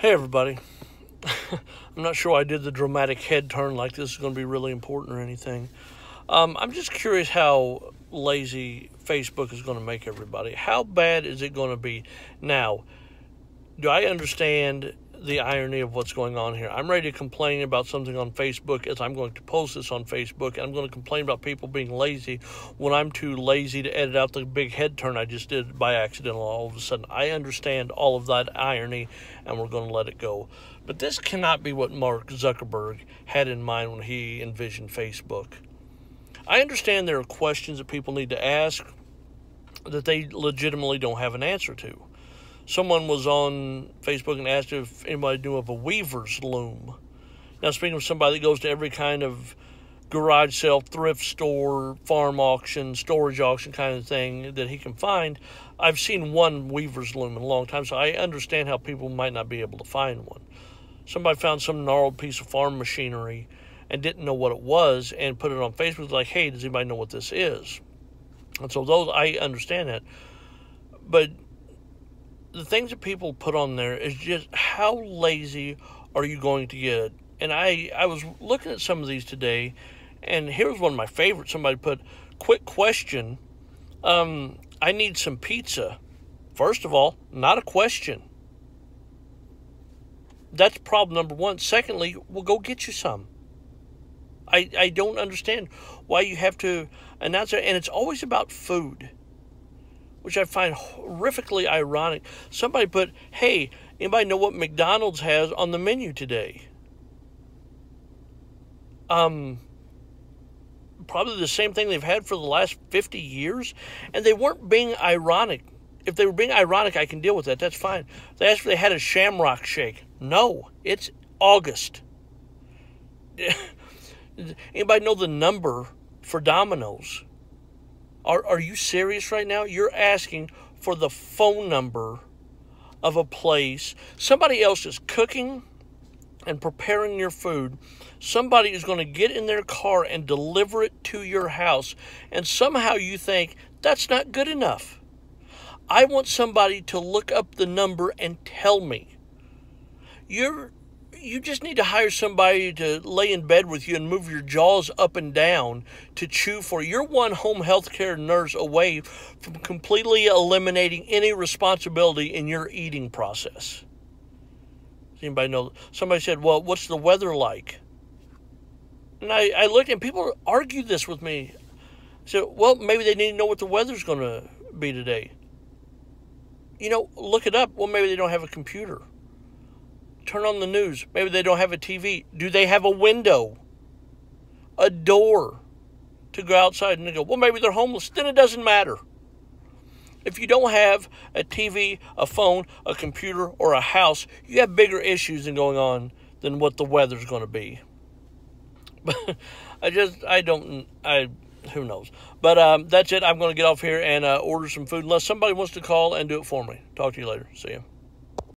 Hey everybody. I'm not sure I did the dramatic head turn like this is going to be really important or anything. I'm just curious how lazy Facebook is going to make everybody. How bad is it going to be? Now, do I understand the irony of what's going on here? I'm ready to complain about something on Facebook as I'm going to post this on Facebook, and I'm going to complain about people being lazy when I'm too lazy to edit out the big head turn I just did by accident all of a sudden. I understand all of that irony, and we're going to let it go. But this cannot be what Mark Zuckerberg had in mind when he envisioned Facebook. I understand there are questions that people need to ask that they legitimately don't have an answer to. Someone was on Facebook and asked if anybody knew of a weaver's loom. Now, speaking of somebody that goes to every kind of garage sale, thrift store, farm auction, storage auction kind of thing that he can find, I've seen one weaver's loom in a long time, so I understand how people might not be able to find one. Somebody found some gnarled piece of farm machinery and didn't know what it was and put it on Facebook like, hey, does anybody know what this is? And so those, I understand that. But the things that people put on there is just how lazy are you going to get? And I was looking at some of these today, and here's one of my favorites. Somebody put, quick question, I need some pizza. First of all, not a question. That's problem number one. Secondly, we'll go get you some. I don't understand why you have to announce it, and it's always about food, which I find horrifically ironic. Somebody put, hey, anybody know what McDonald's has on the menu today? Probably the same thing they've had for the last 50 years, and they weren't being ironic. If they were being ironic, I can deal with that. That's fine. They asked if they had a Shamrock Shake. No, it's August. Anybody know the number for Domino's? Are you serious right now? You're asking for the phone number of a place. Somebody else is cooking and preparing your food. Somebody is going to get in their car and deliver it to your house. And somehow you think, that's not good enough. I want somebody to look up the number and tell me. You just need to hire somebody to lay in bed with you and move your jaws up and down to chew for. You're one home health care nurse away from completely eliminating any responsibility in your eating process. Does anybody know? Somebody said, well, what's the weather like? And I looked, and people argue this with me. I said, well, maybe they need to know what the weather's going to be today. Look it up. Well, maybe they don't have a computer. Turn on the news. Maybe they don't have a TV. Do they have a window? A door to go outside? And they go, well, maybe they're homeless. Then it doesn't matter. If you don't have a TV, a phone, a computer, or a house, you have bigger issues going on than what the weather's going to be. But who knows? But that's it. I'm going to get off here and order some food unless somebody wants to call and do it for me. Talk to you later. See you.